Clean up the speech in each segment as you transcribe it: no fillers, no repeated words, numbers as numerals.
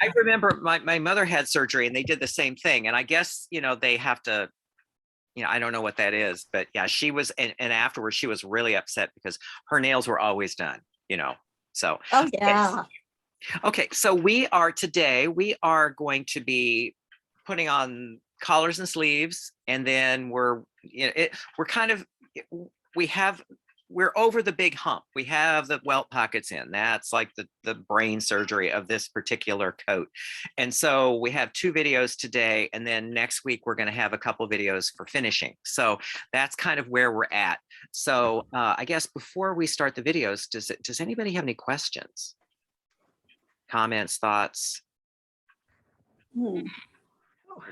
I remember my mother had surgery and they did the same thing. And I guess, they have to, I don't know what that is, but yeah, she was, and afterwards she was really upset because her nails were always done, so. Oh yeah. Okay, so today we are going to be putting on collars and sleeves, and then we're over the big hump. We have the welt pockets in. That's like the brain surgery of this particular coat. And so we have 2 videos today, and then next week we're going to have a couple videos for finishing. So that's kind of where we're at. So I guess before we start the videos, does anybody have any questions? Comments, thoughts?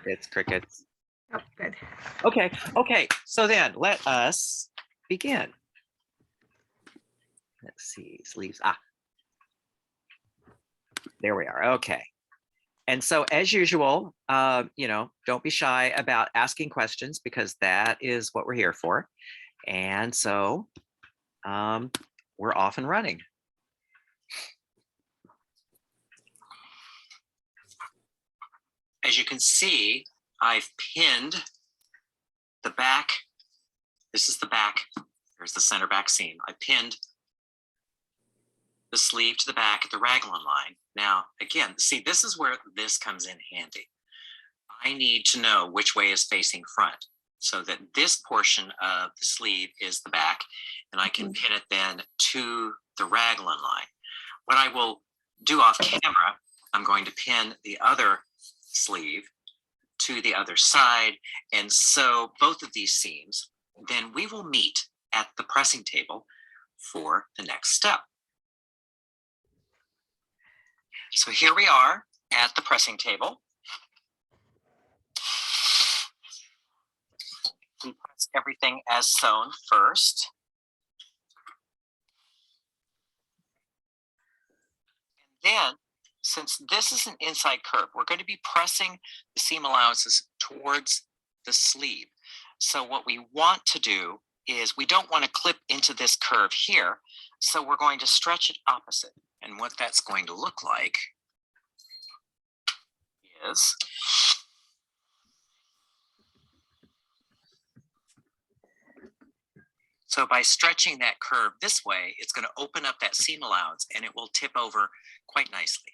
It's crickets. Oh, good. Okay. So then let us begin. Let's see, sleeves. There we are. Okay. And so as usual, don't be shy about asking questions because that is what we're here for. And so we're off and running. As you can see, I've pinned the back. This is the back. There's the center back seam. I pinned the sleeve to the back at the raglan line. Now, again, see, this is where this comes in handy. I need to know which way is facing front so that this portion of the sleeve is the back, and I can pin it then to the raglan line. What I will do off camera, I'm going to pin the other sleeve to the other side, and so both of these seams, then we will meet at the pressing table for the next step. So here we are at the pressing table. We press everything as sewn first. And then, since this is an inside curve, we're going to be pressing the seam allowances towards the sleeve. So what we want to do is we don't want to clip into this curve here. So we're going to stretch it opposite. And what that's going to look like is so by stretching that curve this way, it's going to open up that seam allowance and it will tip over quite nicely.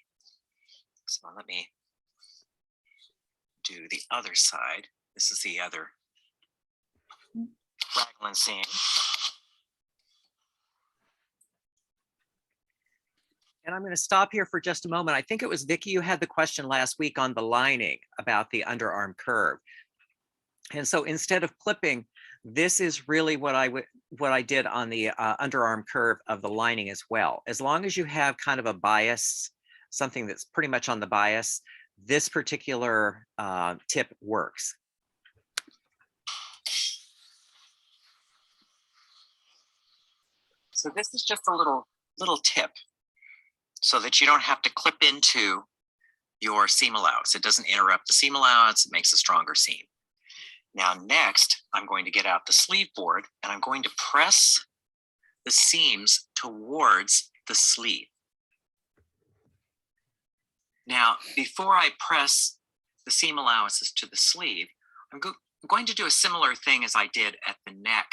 So let me do the other side. This is the other raglan seam. And I'm going to stop here for just a moment. I think it was Vicki, you had the question last week on the lining about the underarm curve. And so instead of clipping, this is really what I did on the underarm curve of the lining as well. As long as you have kind of a bias, something that's pretty much on the bias, this particular tip works. So this is just a little tip so that you don't have to clip into your seam allowance. It doesn't interrupt the seam allowance, it makes a stronger seam. Now next, I'm going to get out the sleeve board and I'm going to press the seams towards the sleeve. Now, before I press the seam allowances to the sleeve, I'm going to do a similar thing as I did at the neck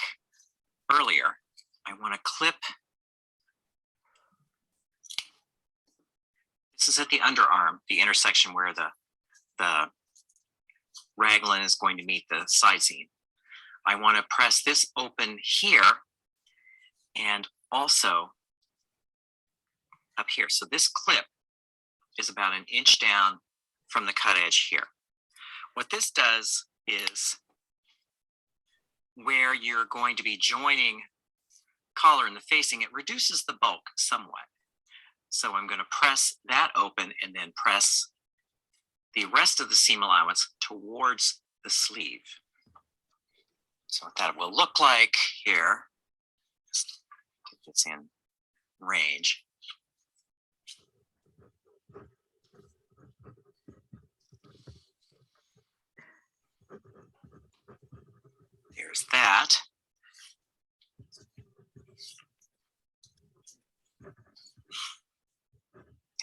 earlier. I want to clip. This is at the underarm, the intersection where the raglan is going to meet the side seam. I want to press this open here and also up here. So this clip is about 1 inch down from the cut edge here. What this does is where you're going to be joining collar and the facing, it reduces the bulk somewhat. So I'm going to press that open and then press the rest of the seam allowance towards the sleeve. So what that will look like here, just get this in range. There's that.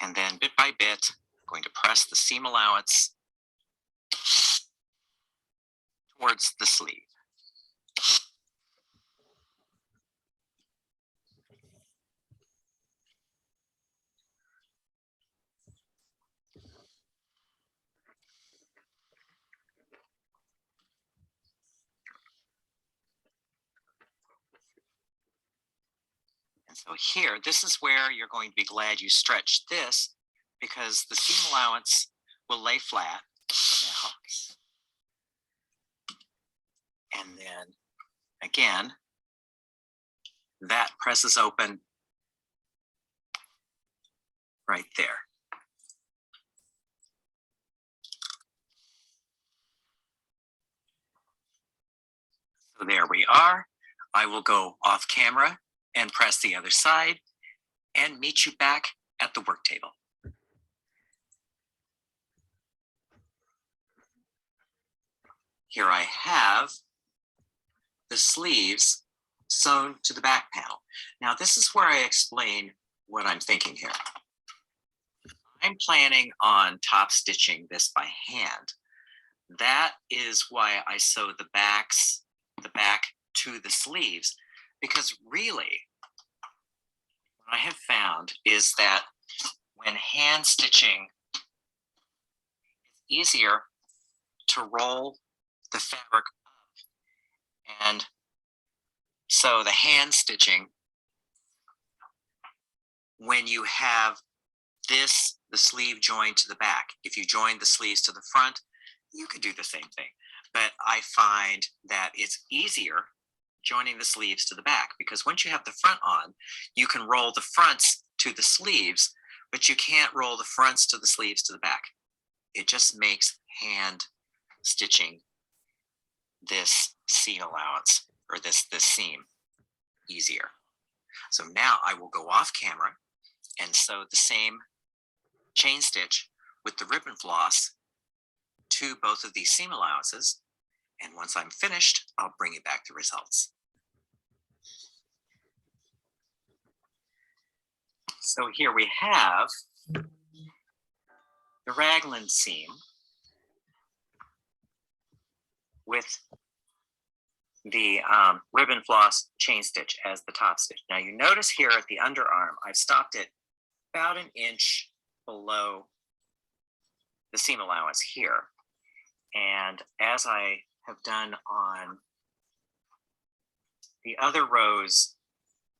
And then bit by bit, I'm going to press the seam allowance towards the sleeve. And so here, this is where you're going to be glad you stretched this, because the seam allowance will lay flat now. And then again, that presses open right there. So there we are. I will go off camera and press the other side and meet you back at the work table. Here I have the sleeves sewn to the back panel. Now this is where I explain what I'm thinking here. I'm planning on top stitching this by hand. That is why I sew the back to the sleeves, because really what I have found is that when hand stitching, it's easier to roll the fabric up. And so the hand stitching, when you have this, the sleeve joined to the back, if you join the sleeves to the front, you could do the same thing. But I find that it's easier joining the sleeves to the back, because once you have the front on, you can roll the fronts to the sleeves, but you can't roll the fronts to the sleeves to the back. It just makes hand stitching this seam allowance, or this seam, easier. So now I will go off camera and sew the same chain stitch with the ribbon floss to both of these seam allowances. And once I'm finished, I'll bring you back the results. So here we have the raglan seam with the ribbon floss chain stitch as the top stitch. Now you notice here at the underarm, I've stopped it about an inch below the seam allowance here. And as I have done on the other rows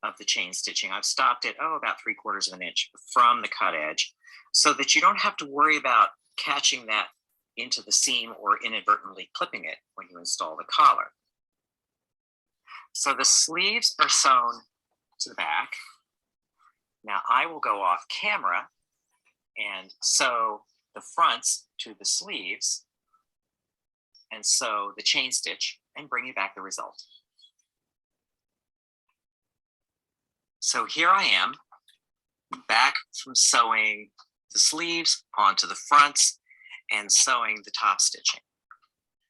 of the chain stitching, I've stopped it, about 3/4 of an inch from the cut edge, so that you don't have to worry about catching that into the seam or inadvertently clipping it when you install the collar. So the sleeves are sewn to the back. Now I will go off camera and sew the fronts to the sleeves and sew the chain stitch and bring you back the result. So here I am, back from sewing the sleeves onto the fronts and sewing the top stitching.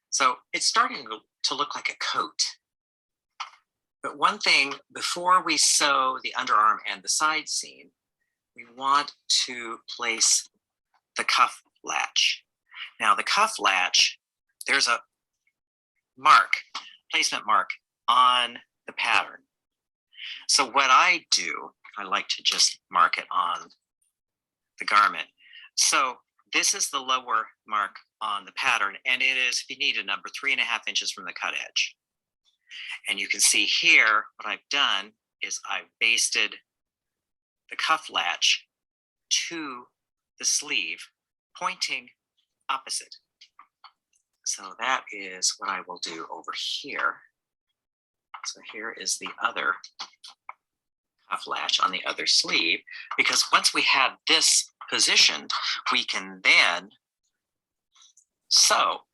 So it's starting to look like a coat. But one thing, before we sew the underarm and the side seam, we want to place the cuff latch. Now the cuff latch, there's a placement mark on the pattern. So what I do, I like to just mark it on the garment. So this is the lower mark on the pattern, and it is, if you need a number, 3.5 inches from the cut edge. And you can see here, what I've done is I've basted the cuff latch to the sleeve, pointing opposite. So that is what I will do over here. So here is the other cuff latch on the other sleeve, because once we have this positioned, we can then sew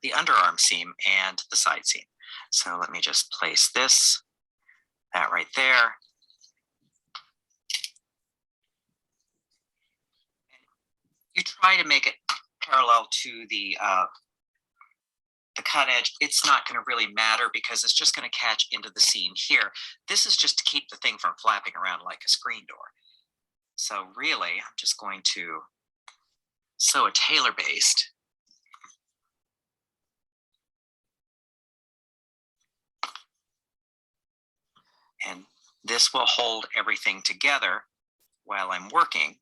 the underarm seam and the side seam. So let me just place that right there. You try to make it parallel to the cut edge. It's not going to really matter because it's just going to catch into the seam here. This is just to keep the thing from flapping around like a screen door. So really, I'm just going to sew a tailor baste. And this will hold everything together while I'm working.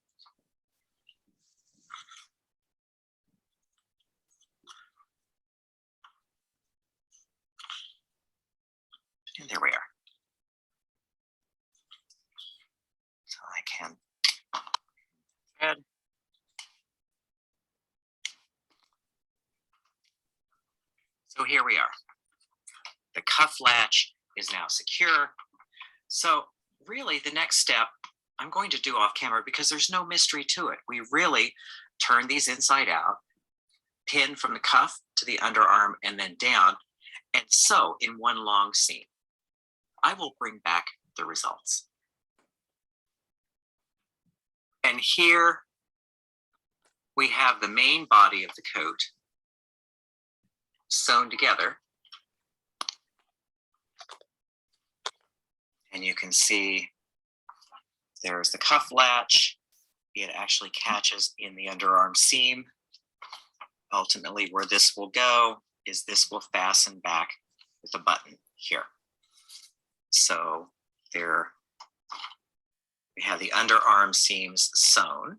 And there we are. So I can thread. So here we are. The cuff latch is now secure. So really the next step I'm going to do off camera because there's no mystery to it. We really turn these inside out, pin from the cuff to the underarm and then down, and sew in one long seam. I will bring back the results. And here we have the main body of the coat sewn together. And you can see there's the cuff latch. It actually catches in the underarm seam. Ultimately, where this will go is this will fasten back with a button here. So there we have the underarm seams sewn.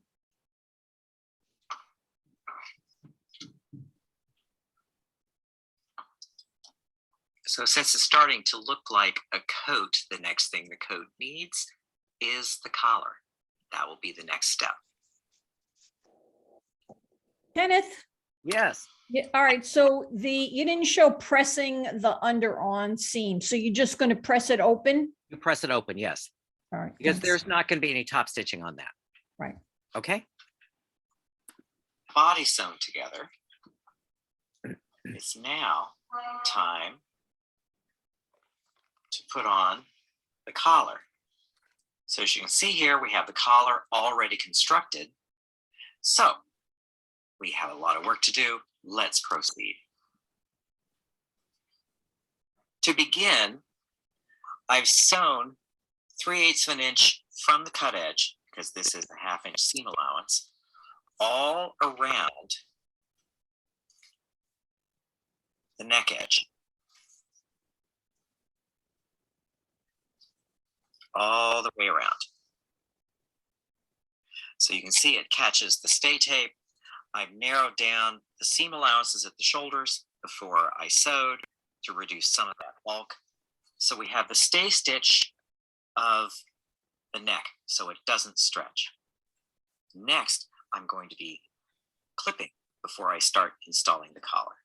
So since it's starting to look like a coat, the next thing the coat needs is the collar. That will be the next step. Kenneth? Yes. Yeah, all right. So you didn't show pressing the underarm seam. So you're just going to press it open? You press it open, yes. All right. Because thanks. there's not going to be any top stitching on that. Right. Okay. Body sewn together. It's now time to put on the collar. So as you can see here, we have the collar already constructed. So we have a lot of work to do. Let's proceed. To begin, I've sewn 3/8 of an inch from the cut edge, because this is a 1/2 inch seam allowance, all around the neck edge. All the way around. So you can see it catches the stay tape. I've narrowed down the seam allowances at the shoulders before I sewed to reduce some of that bulk. So we have the stay stitch of the neck so it doesn't stretch. Next, I'm going to be clipping before I start installing the collar.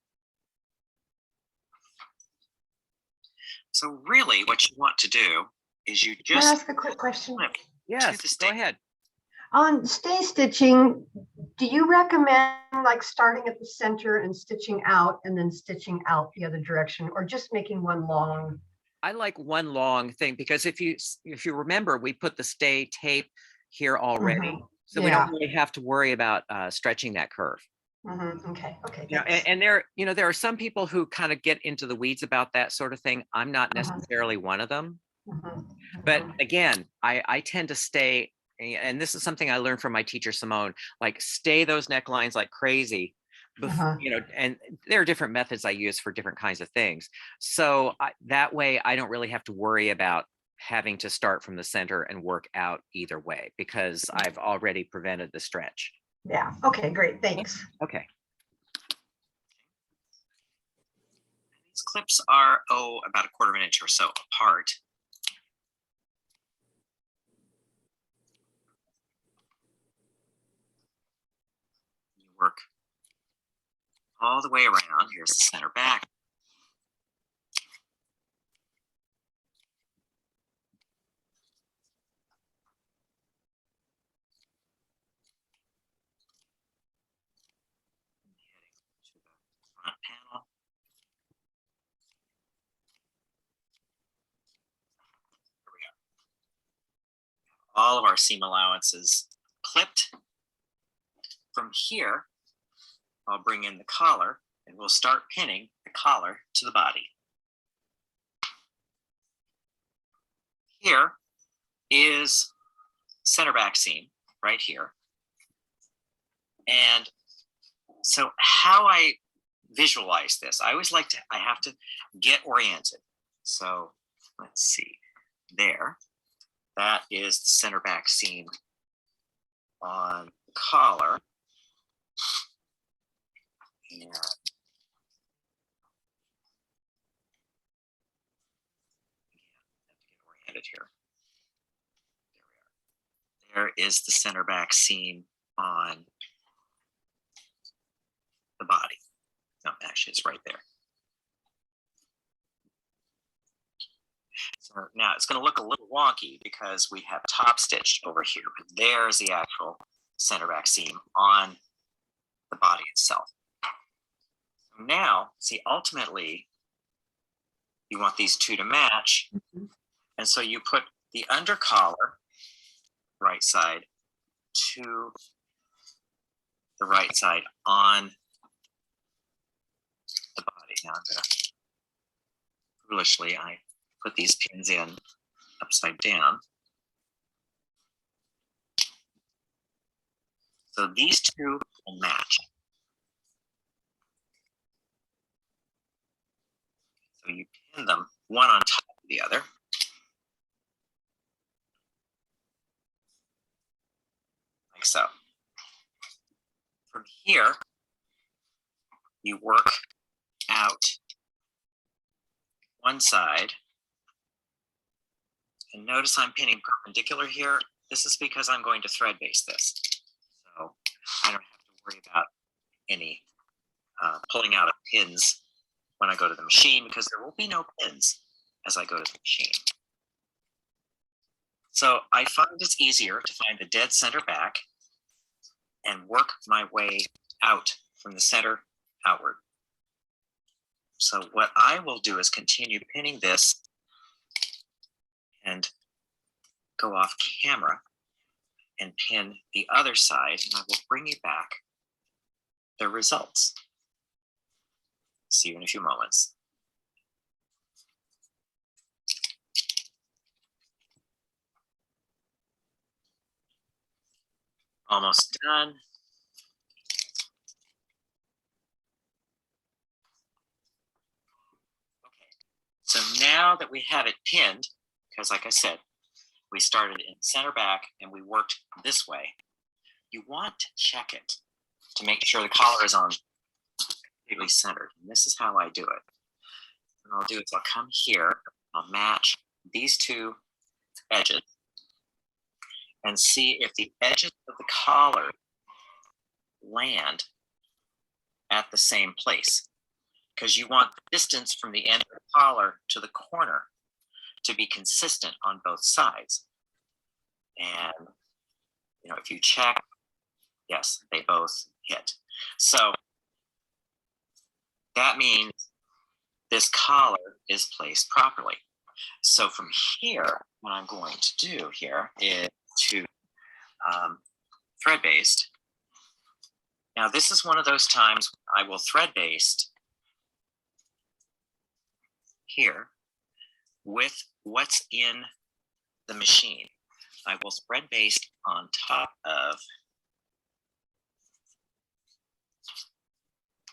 So really what you want to do is you Can I just ask a quick question? flip Yes, to the go stay. ahead. On stay stitching, do you recommend like starting at the center and stitching out and then stitching out the other direction, or just making one long? I like one long thing because if you remember, we put the stay tape here already. So we Yeah. don't really have to worry about stretching that curve. Okay. Okay. You know, Thanks. and there are some people who kind of get into the weeds about that sort of thing. I'm not necessarily one of them. But again, I tend to stay, and this is something I learned from my teacher, Simone, like stay those necklines like crazy. You know, and there are different methods I use for different kinds of things. So that way I don't really have to worry about having to start from the center and work out either way because I've already prevented the stretch. Yeah. Okay. Great. Thanks. Okay. These clips are, about 1/4 inch or so apart. You work all the way around. Here's the center back. Heading to the front panel. Here we go. All of our seam allowances clipped. From here, I'll bring in the collar and we'll start pinning the collar to the body. Here is center back seam right here. And So how I visualize this, I always like to, I have to get oriented. So let's see, there, that is the center back seam on the collar. And oriented here. There is the center back seam on the body. No, actually, it's right there. So now it's going to look a little wonky because we have top stitched over here, but there's the actual center back seam on the body itself. So now, see, ultimately, you want these two to match. And so you put the under collar, right side, to the right side on the body. Now I'm going to, foolishly, I put these pins in upside down. So these two will match. So you pin them one on top of the other. Like so. From here, you work out one side. And notice I'm pinning perpendicular here. This is because I'm going to thread base this. So I don't have to worry about any pulling out of pins when I go to the machine, because there will be no pins as I go to the machine. So I find it's easier to find the dead center back and work my way out from the center outward. So what I will do is continue pinning this and go off camera and pin the other side, and I will bring you back the results. See you in a few moments. Almost done. Okay, so now that we have it pinned, because like I said, we started in center back and we worked this way, you want to check it to make sure the collar is on completely centered. And this is how I do it. What I'll do is I'll come here, I'll match these two edges and see if the edges of the collar land at the same place, because you want the distance from the end of the collar to the corner to be consistent on both sides. And you know, if you check, yes, they both hit. So that means this collar is placed properly. So from here, what I'm going to do here is to thread based. Now this is one of those times I will thread based here with what's in the machine. I will thread based on top of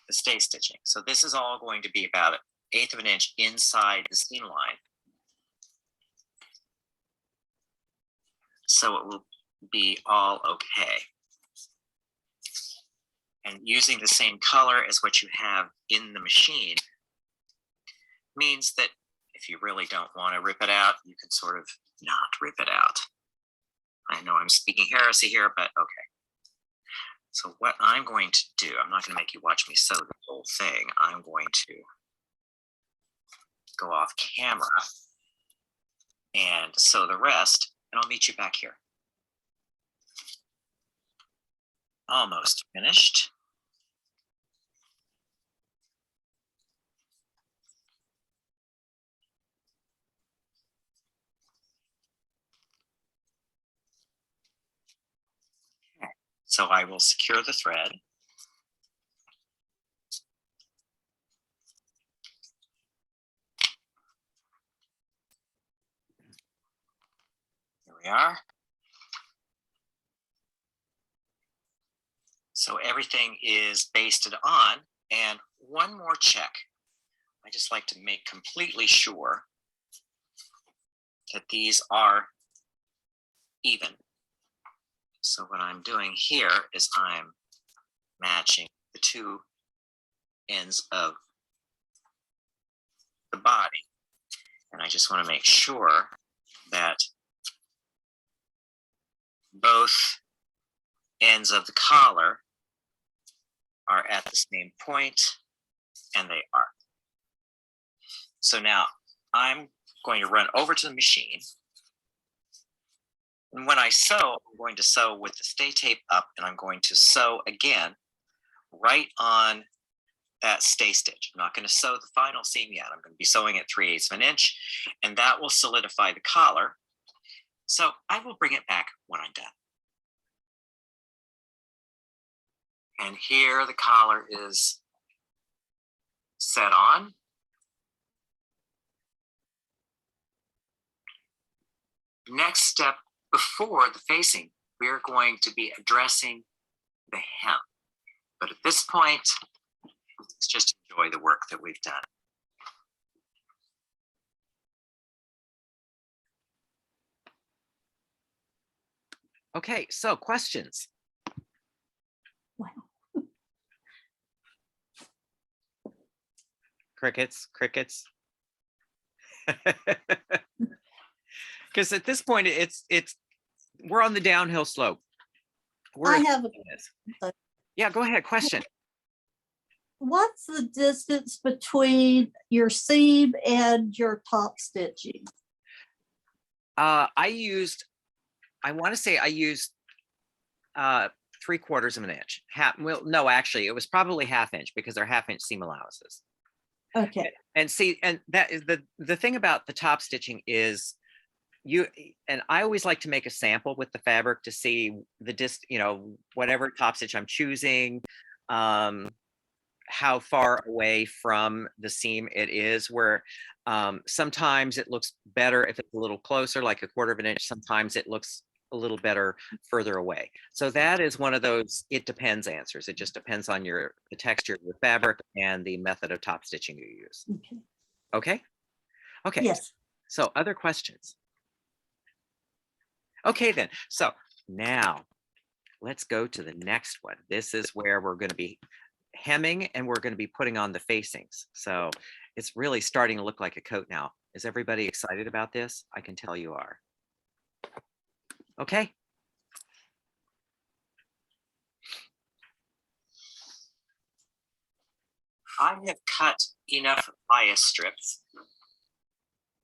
the stay stitching. So this is all going to be about 1/8 of an inch inside the seam line. So it will be all okay. And using the same color as what you have in the machine means that if you really don't want to rip it out, you can sort of not rip it out. I know I'm speaking heresy here, but okay. So what I'm going to do, I'm not going to make you watch me sew the whole thing. I'm going to go off camera and sew the rest, and I'll meet you back here. Almost finished. Okay. So I will secure the thread. Here we are. So everything is basted on, and one more check. I just like to make completely sure that these are even. So what I'm doing here is I'm matching the two ends of the body. And I just want to make sure that both ends of the collar are at the same point, and they are. So now I'm going to run over to the machine. And when I sew, I'm going to sew with the stay tape up, and I'm going to sew again right on that stay stitch. I'm not going to sew the final seam yet. I'm going to be sewing at 3/8 of an inch, and that will solidify the collar. So I will bring it back when I'm done. And here the collar is set on. Next step, before the facing, we're going to be addressing the hem. But at this point, let's just enjoy the work that we've done. Okay, so questions. Wow. Crickets, crickets. Because at this point, we're on the downhill slope. I have Yeah, go ahead. Question. what's the distance between your seam and your top stitching? I want to say I used 3/4 of an inch. Well, no, actually, it was probably 1/2 inch because they're 1/2 inch seam allowances. Okay. And see, and that is the thing about the top stitching is and I always like to make a sample with the fabric to see the whatever top stitch I'm choosing, how far away from the seam it is, where sometimes it looks better if it's a little closer, like 1/4 of an inch. Sometimes it looks a little better further away. So that is one of those it depends answers. It just depends on the texture of the fabric and the method of top stitching you use. Okay. Okay. Okay. Yes. So other questions? Okay, then. So now let's go to the next one. This is where we're going to be hemming and we're going to be putting on the facings. So it's really starting to look like a coat now. Is everybody excited about this? I can tell you are. Okay. I have cut enough bias strips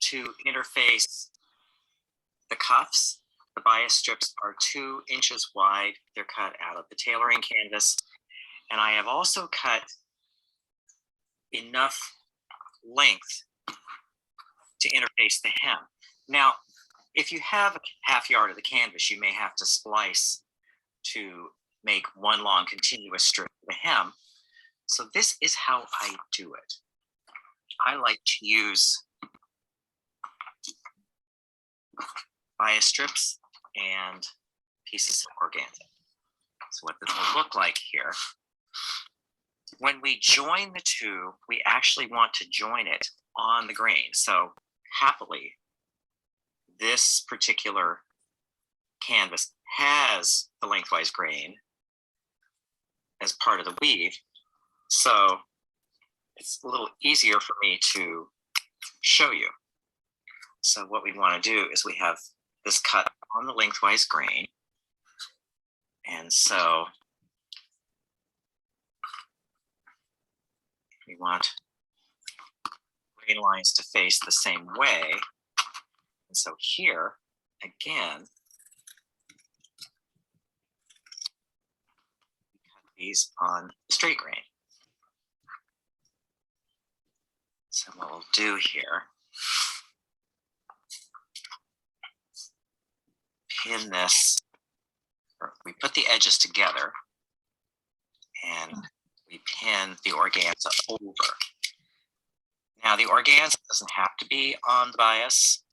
to interface the cuffs. The bias strips are 2 inches wide. They're cut out of the tailoring canvas. And I have also cut enough length to interface the hem. Now, if you have a 1/2 yard of the canvas, you may have to splice to make one long continuous strip of the hem. So this is how I do it. I like to use bias strips and pieces of organza. So what this will look like here, when we join the two, we actually want to join it on the grain. So happily, this particular canvas has the lengthwise grain as part of the weave. So it's a little easier for me to show you. So what we want to do is we have this cut on the lengthwise grain. And so we want grain lines to face the same way. And so here, again, we cut these on the straight grain. So what we'll do here, pin this, or we put the edges together and we pin the organza over. Now the organza doesn't have to be on the bias.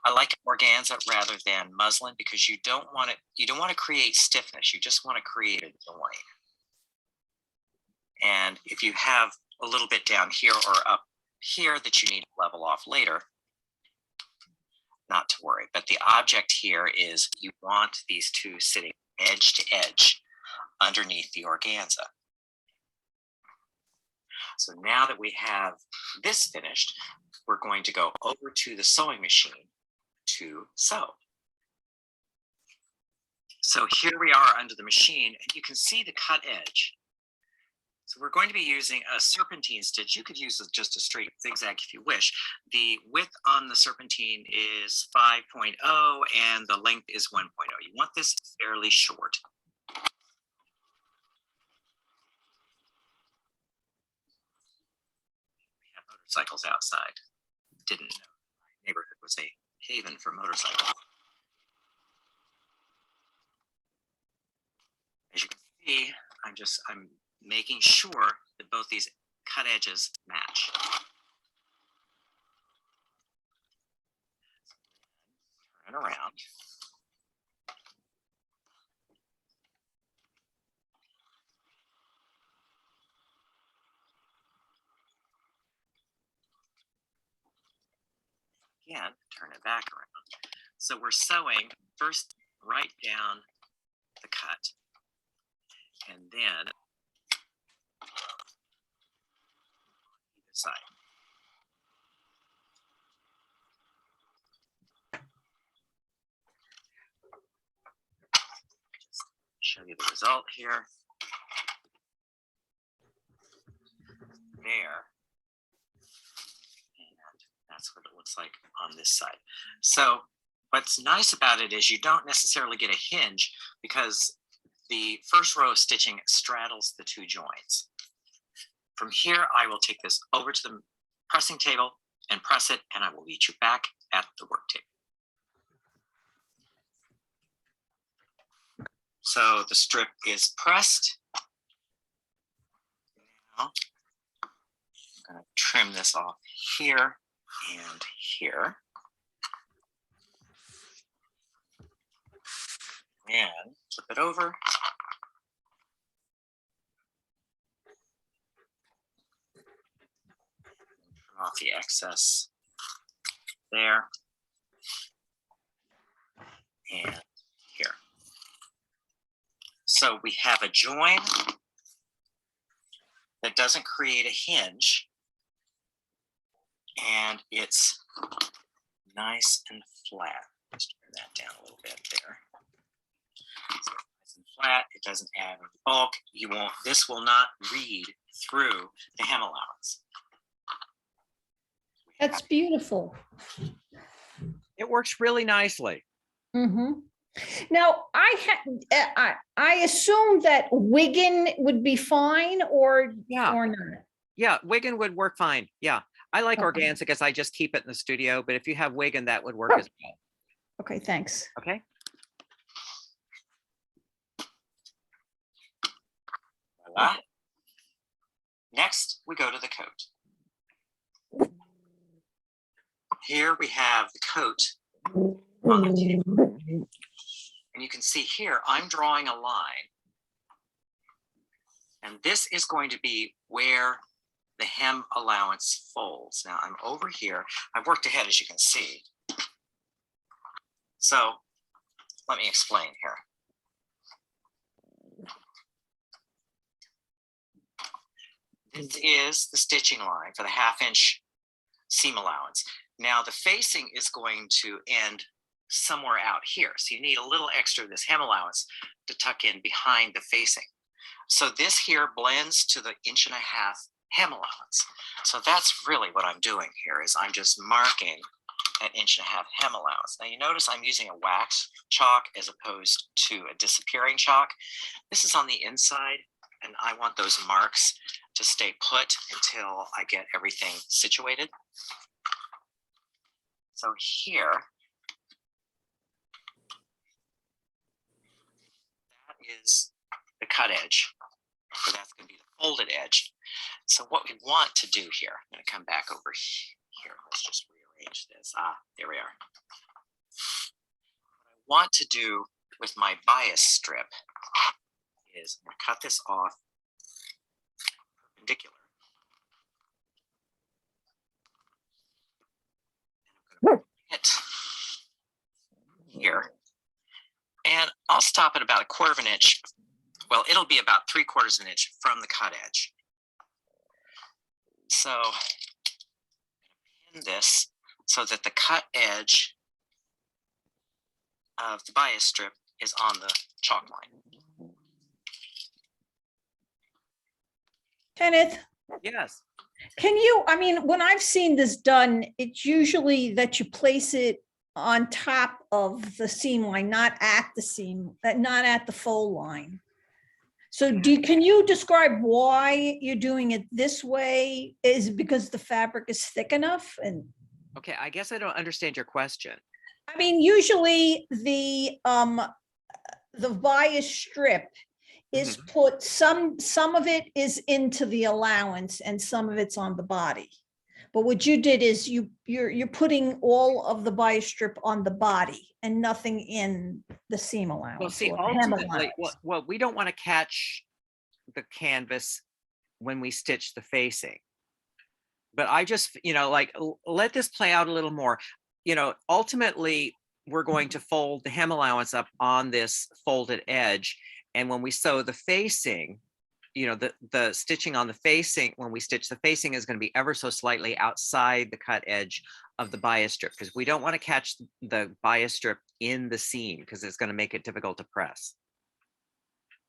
I like organza rather than muslin because you don't want to create stiffness. You just want to create a join. And if you have a little bit down here or up here that you need to level off later, not to worry. But the object here is you want these two sitting edge to edge underneath the organza. So now that we have this finished, we're going to go over to the sewing machine to sew. So here we are under the machine, and you can see the cut edge. So we're going to be using a serpentine stitch. You could use just a straight zigzag if you wish. The width on the serpentine is 5.0 and the length is 1.0. You want this fairly short. We have motorcycles outside. Didn't know my neighborhood was a haven for motorcycles. As you can see, I'm making sure that both these cut edges match. Turn around. Again, turn it back around. So we're sewing first right down the cut, and then either side. Just show you the result here. There. And that's what it looks like on this side. So what's nice about it is you don't necessarily get a hinge because the first row of stitching straddles the two joints. From here, I will take this over to the pressing table and press it, and I will meet you back at the work table. So the strip is pressed. Now, I'm going to trim this off here and here. And flip it over. Trim off the excess there and here. So we have a join that doesn't create a hinge, and it's nice and flat. Let's turn that down a little bit there. So nice and flat. It doesn't add any bulk. This will not read through the hem allowance. That's beautiful. It works really nicely. Mm-hmm. Now, I assume that Wigan would be fine, or Yeah. or not. Yeah, Wigan would work fine. Yeah. I like Okay. organza because I just keep it in the studio, but if you have Wigan, that would work as well. Okay, thanks. Okay. Voila. Next, we go to the coat. Here we have the coat on the table. And you can see here, I'm drawing a line. And this is going to be where the hem allowance folds. Now I'm over here. I've worked ahead, as you can see. So let me explain here. This is the stitching line for the 1/2 inch seam allowance. Now the facing is going to end somewhere out here. So you need a little extra of this hem allowance to tuck in behind the facing. So this here blends to the 1.5 inch hem allowance. So that's really what I'm doing here, is I'm just marking an 1.5 inch hem allowance. Now you notice I'm using a wax chalk as opposed to a disappearing chalk. This is on the inside, and I want those marks to stay put until I get everything situated. So here, that is the cut edge. So that's going to be the folded edge. So what we want to do here, I'm going to come back over here. Let's just rearrange change this. There we are. What I want to do with my bias strip is I'm going to cut this off perpendicular. And I'm going to bring it here. And I'll stop at about 1/4 of an inch. Well, it'll be about 3/4 of an inch from the cut edge. So I'm going to pin this so that the cut edge of the bias strip is on the chalk line. Kenneth, Yes. can you, I mean, when I've seen this done, it's usually that you place it on top of the seam line, not at the seam, not at the fold line. So can you describe why you're doing it this way? Is it because the fabric is thick enough? And Okay, I guess I don't understand your question. I mean, usually the bias strip is put, some of it is into the allowance and some of it's on the body. But what you did is you're putting all of the bias strip on the body and nothing in the seam allowance. Well, see, or the hem ultimately, allowance. what we don't want to catch the canvas when we stitch the facing. But I just, like, let this play out a little more. Ultimately, we're going to fold the hem allowance up on this folded edge. And when we sew the facing, the stitching on the facing, when we stitch the facing, is going to be ever so slightly outside the cut edge of the bias strip, because we don't want to catch the bias strip in the seam because it's going to make it difficult to press.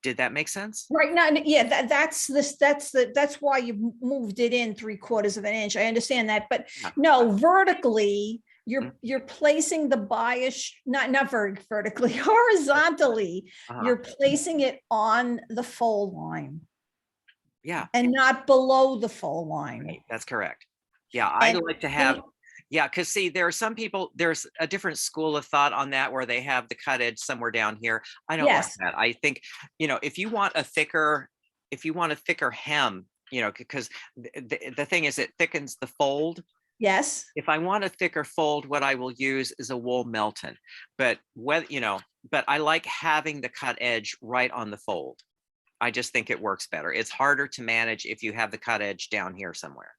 Did that make sense? Right now, yeah, that's why you moved it in 3/4 of an inch. I understand that, but Yeah. no, vertically, you're placing the bias, not very vertically, horizontally, you're placing it on the fold line. Yeah. And not below the fold line. Right, that's correct. Yeah, I And- like to have, yeah, because see, there are some people, there's a different school of thought on that where they have the cut edge somewhere down here. I don't like Yes. that. I think, if you want a thicker hem, because the thing is, it thickens the fold. Yes, If I want a thicker fold, what I will use is a wool Melton. But but I like having the cut edge right on the fold. I just think it works better. It's harder to manage if you have the cut edge down here somewhere.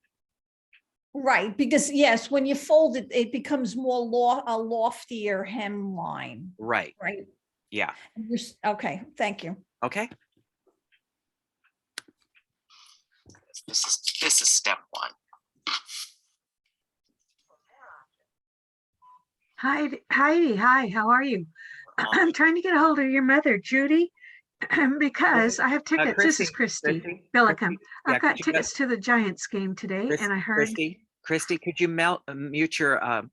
right, because yes, when you fold it, it becomes more a loftier hem line, Right. right? Yeah. Okay, thank you. Okay. This is step 1. Heidi, hi, how are you? I'm trying to get a hold of your mother, Judy, because I have tickets. This is Christy Billicum. I've got tickets to the Giants game today, and I heard. Christy, could you mute your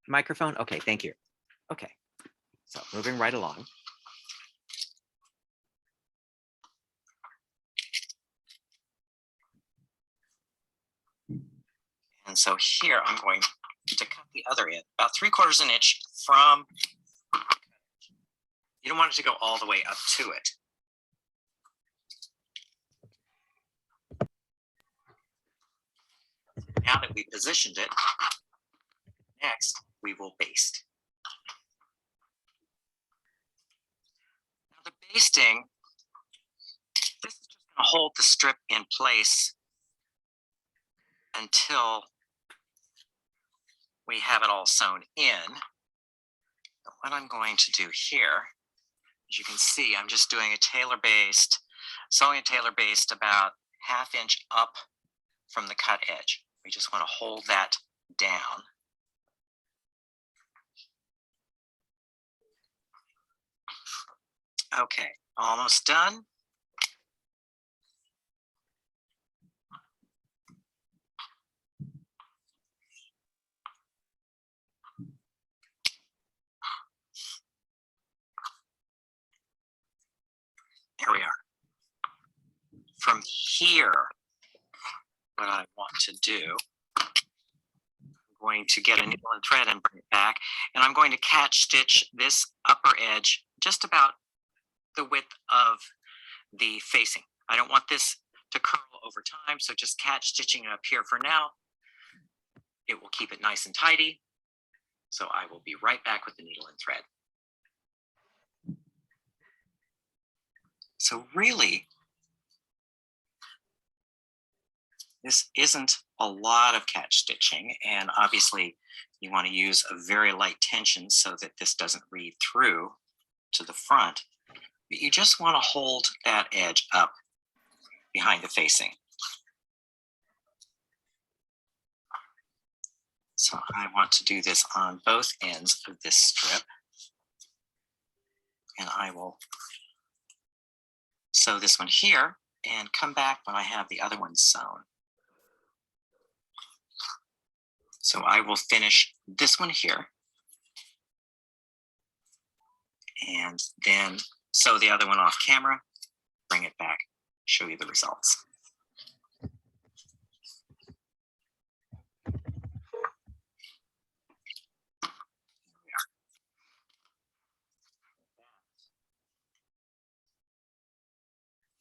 microphone? Okay, thank you. Okay, so moving right along. And so here I'm going to cut the other end, about 3/4 of an inch from. You don't want it to go all the way up to it. Now that we positioned it, next we will baste. Now the basting, this is just going to hold the strip in place until we have it all sewn in. But what I'm going to do here, as you can see, I'm just doing a tailor based, sewing a tailor based about 1/2 inch up from the cut edge. We just want to hold that down. Okay, almost done. There we are. From here, what I want to do, I'm going to get a needle and thread and bring it back, and I'm going to catch stitch this upper edge just about the width of the facing. I don't want this to curl over time, so just catch stitching it up here for now. it will keep it nice and tidy. So I will be right back with the needle and thread. So really, this isn't a lot of catch stitching, and obviously you want to use a very light tension so that this doesn't read through to the front, but you just want to hold that edge up behind the facing. So I want to do this on both ends of this strip, and I will sew this one here and come back when I have the other one sewn. So I will finish this one here and then sew the other one off camera, bring it back, show you the results.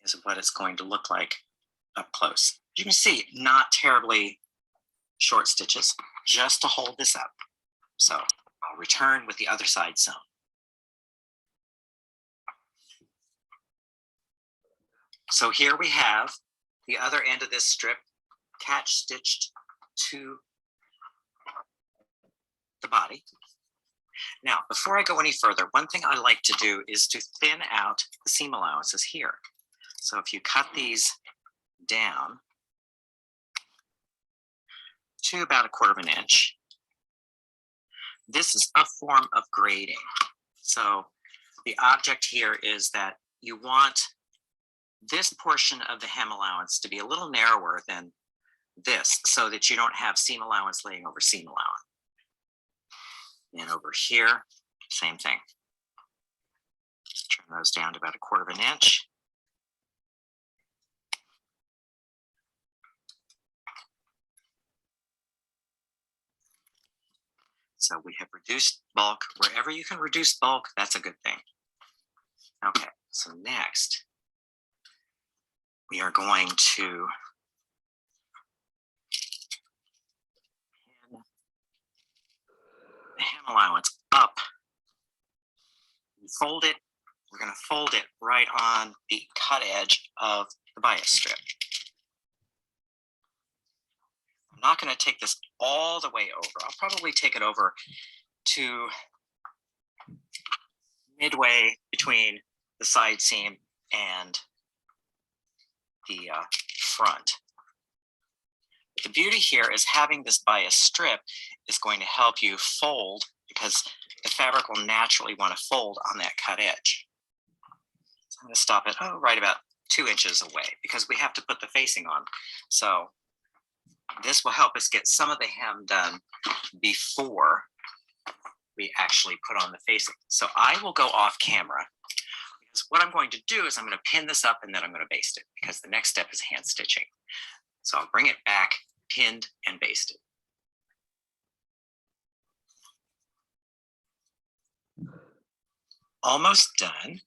Is what it's going to look like up close. You can see, not terribly short stitches, just to hold this up. So I'll return with the other side sewn. So here we have the other end of this strip catch stitched to the body. Now, before I go any further, one thing I like to do is to thin out the seam allowances here. So if you cut these down to about 1/4 of an inch, this is a form of grading. So the object here is that you want this portion of the hem allowance to be a little narrower than this so that you don't have seam allowance laying over seam allowance. And over here, same thing. Turn those down to about 1/4 of an inch. So we have reduced bulk. Wherever you can reduce bulk, that's a good thing. Okay, so next, we are going to pin the hem allowance up. We fold it. We're going to fold it right on the cut edge of the bias strip. I'm not going to take this all the way over. I'll probably take it over to midway between the side seam and the front. The beauty here is having this bias strip is going to help you fold because the fabric will naturally want to fold on that cut edge. So I'm going to stop it right about 2 inches away because we have to put the facing on. So this will help us get some of the hem done before we actually put on the facing. So I will go off camera because what I'm going to do is I'm going to pin this up and then I'm going to baste it because the next step is hand stitching. So I'll bring it back, pinned and basted. Almost done.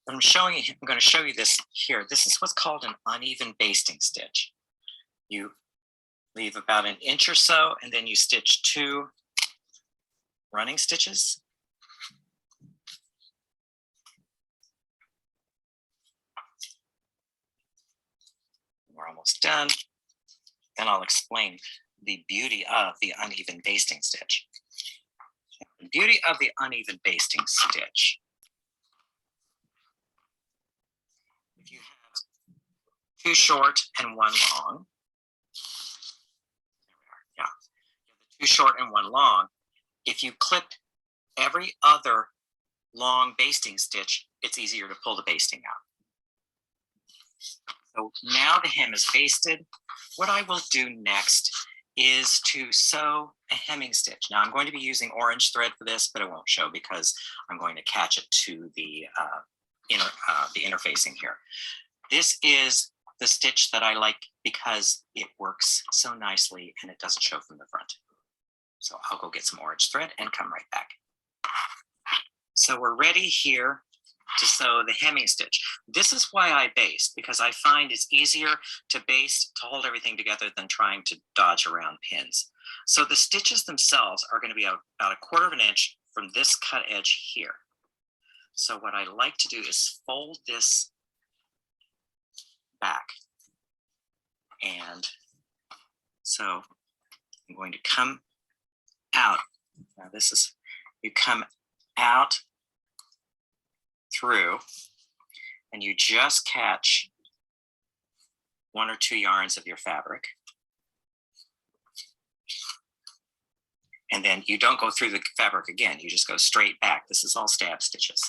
I'm going to show you this here. This is what's called an uneven basting stitch. You leave about 1 inch or so, and then you stitch 2 running stitches. We're almost done. Then I'll explain the beauty of the uneven basting stitch. The beauty of the uneven basting stitch. If you have 2 short and 1 long, 2 short and 1 long, if you clip every other long basting stitch, it's easier to pull the basting out. So now the hem is basted. What I will do next is to sew a hemming stitch. Now I'm going to be using orange thread for this, but it won't show because I'm going to catch it to the interfacing here. This is the stitch that I like because it works so nicely and it doesn't show from the front. So I'll go get some orange thread and come right back. So we're ready here to sew the hemming stitch. This is why I baste, because I find it's easier to baste to hold everything together than trying to dodge around pins. So the stitches themselves are going to be about 1/4 of an inch from this cut edge here. So what I like to do is fold this back. And so I'm going to come out. Now this is, you come out through and you just catch 1 or 2 yards of your fabric. And then you don't go through the fabric again, you just go straight back. This is all stab stitches.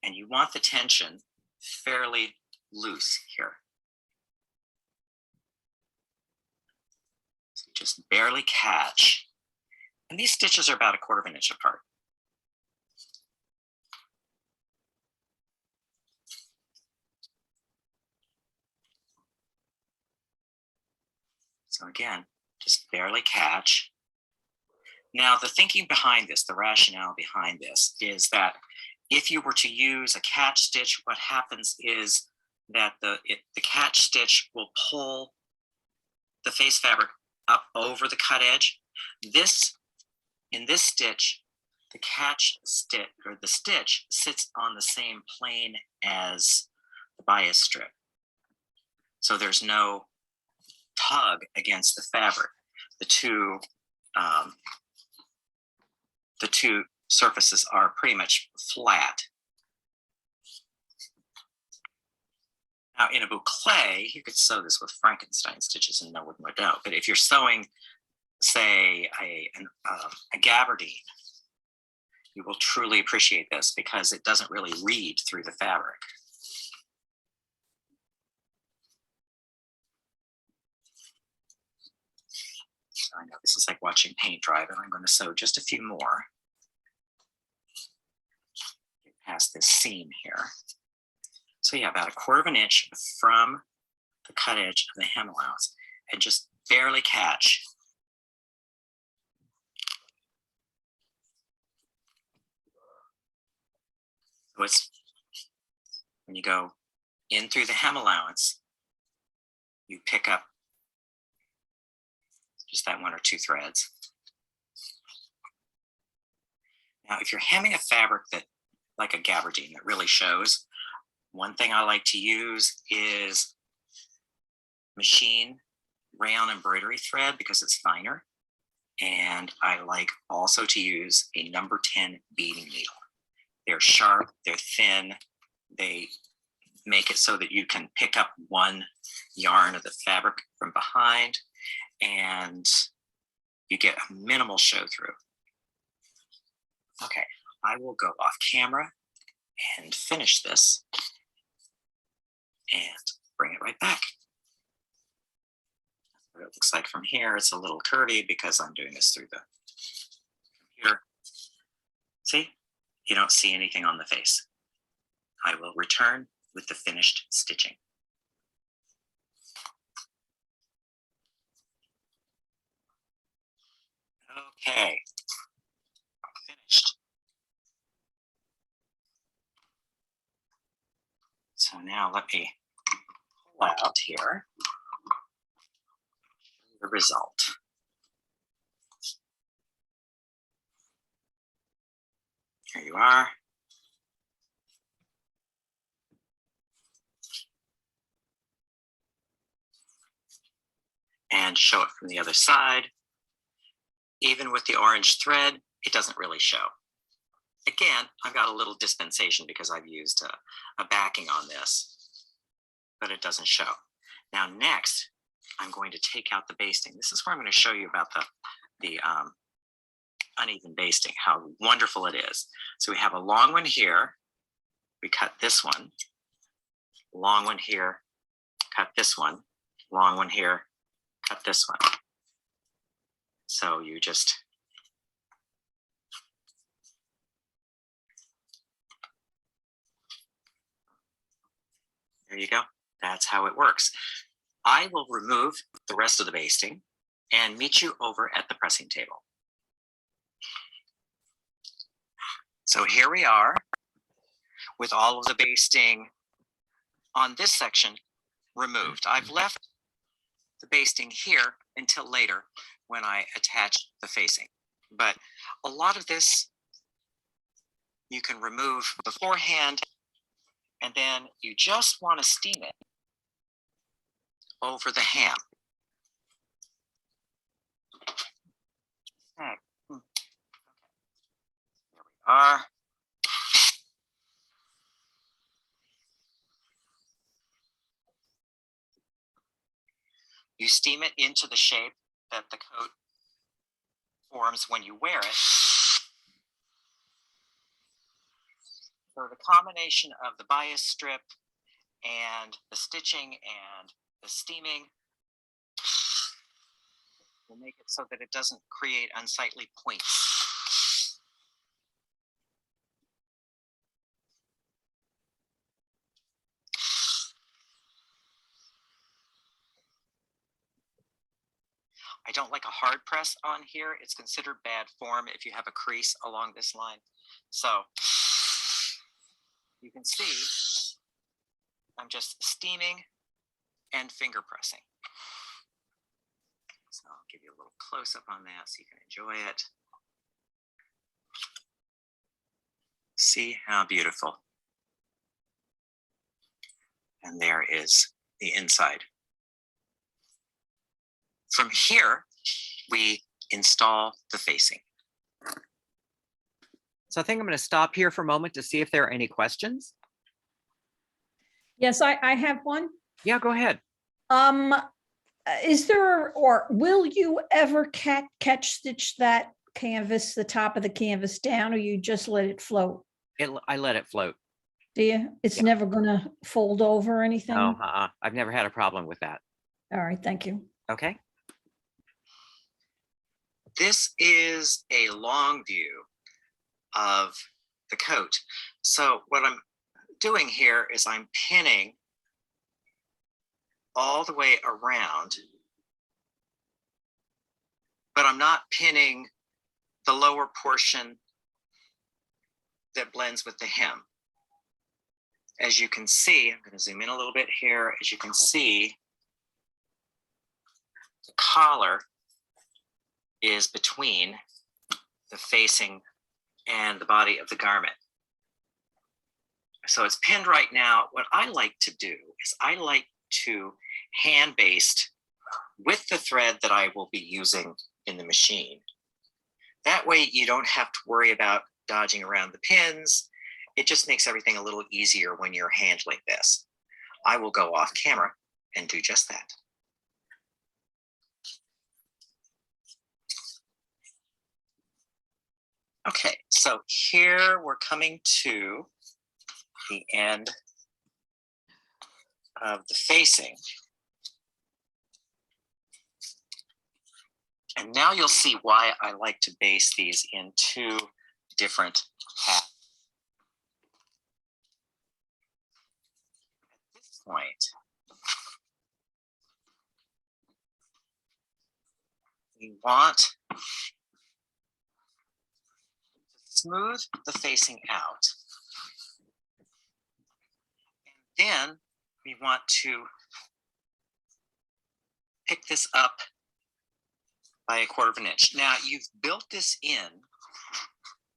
And you want the tension fairly loose here. So just barely catch. And these stitches are about 1/4 of an inch apart. So again, just barely catch. Now, the thinking behind this, the rationale behind this is that if you were to use a catch stitch, what happens is that the catch stitch will pull the face fabric up over the cut edge. In this stitch, the catch stitch or the stitch sits on the same plane as the bias strip. So there's no tug against the fabric. The two surfaces are pretty much flat. Now in a boucle, you could sew this with Frankenstein stitches and no one would know. But if you're sewing, say, a gabardine, you will truly appreciate this because it doesn't really read through the fabric. So I know this is like watching paint dry, but I'm going to sew just a few more. Get past this seam here. So yeah, about 1/4 of an inch from the cut edge of the hem allowance, and just barely catch. So it's when you go in through the hem allowance, you pick up just that 1 or 2 threads. Now, if you're hemming a fabric that, like a gabardine, that really shows, one thing I like to use is machine rayon embroidery thread because it's finer. And I like also to use a number 10 beading needle. They're sharp, they're thin, they make it so that you can pick up 1 yarn of the fabric from behind and you get a minimal show through. Okay, I will go off camera and finish this and bring it right back. That's what it looks like from here. It's a little curvy because I'm doing this through the computer. See, you don't see anything on the face. I will return with the finished stitching. Okay, finished. So now let me pull out here the result. Here you are. And show it from the other side. Even with the orange thread, it doesn't really show. Again, I've got a little dispensation because I've used a backing on this, but it doesn't show. Now next, I'm going to take out the basting. This is where I'm going to show you about the uneven basting, how wonderful it is. So we have a long one here. We cut this one. Long one here, cut this one. Long one here, cut this one. So you just there you go. That's how it works. I will remove the rest of the basting and meet you over at the pressing table. So here we are with all of the basting on this section removed. I've left the basting here until later when I attach the facing. But a lot of this you can remove beforehand, and then you just want to steam it over the ham. Okay. Here we are. You steam it into the shape that the coat forms when you wear it. So the combination of the bias strip and the stitching and the steaming will make it so that it doesn't create unsightly points. I don't like a hard press on here. It's considered bad form if you have a crease along this line. So you can see I'm just steaming and finger pressing. So I'll give you a little close up on that so you can enjoy it. See how beautiful. And there is the inside. From here, we install the facing. So I think I'm going to stop here for a moment to see if there are any questions. Yes, I have one. Yeah, go ahead. Is there, or will you ever catch stitch that canvas, the top of the canvas down, or you just let it float? I let it float. Do you? It's never gonna fold over or anything? No, I've never had a problem with that. All right, thank you. Okay. This is a long view of the coat. So what I'm doing here is I'm pinning all the way around, but I'm not pinning the lower portion that blends with the hem. As you can see, I'm going to zoom in a little bit here. As you can see, the collar is between the facing and the body of the garment. So it's pinned right now. What I like to do is I like to hand baste with the thread that I will be using in the machine. That way you don't have to worry about dodging around the pins. It just makes everything a little easier when you're handling this. I will go off camera and do just that. Okay, so here we're coming to the end of the facing. And now you'll see why I like to base these in two different halves. At this point, we want to smooth the facing out. And then we want to pick this up by 1/4 of an inch. Now you've built this in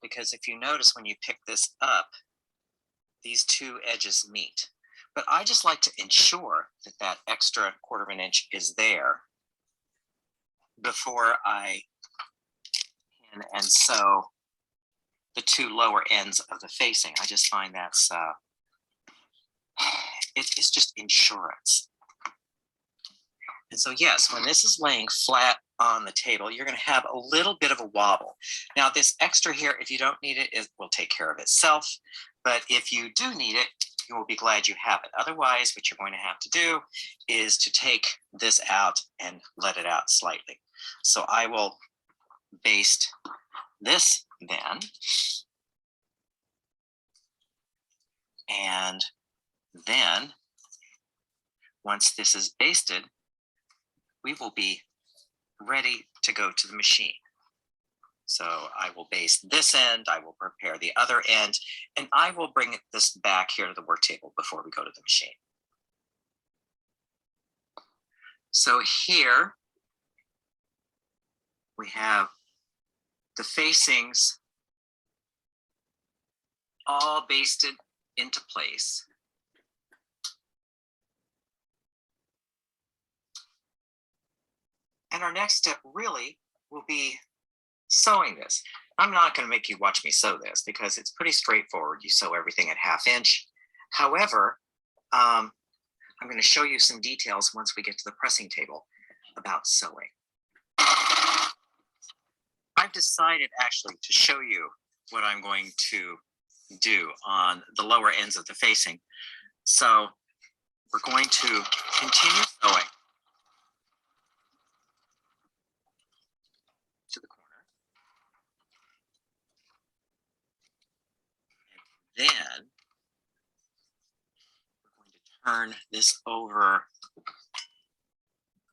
because if you notice when you pick this up, these two edges meet. But I just like to ensure that that extra 1/4 of an inch is there before I pin and sew the two lower ends of the facing. I just find that's it's just insurance. And so yes, when this is laying flat on the table, you're going to have a little bit of a wobble. Now this extra here, if you don't need it, it will take care of itself. But if you do need it, you will be glad you have it. Otherwise, what you're going to have to do is to take this out and let it out slightly. So I will baste this then. And then once this is basted, we will be ready to go to the machine. So I will base this end, I will prepare the other end, and I will bring this back here to the work table before we go to the machine. So here we have the facings all basted into place. And our next step really will be sewing this. I'm not going to make you watch me sew this because it's pretty straightforward. You sew everything at 1/2 inch. However, I'm going to show you some details once we get to the pressing table about sewing. I've decided actually to show you what I'm going to do on the lower ends of the facing. So we're going to continue sewing to the corner. And then we're going to turn this over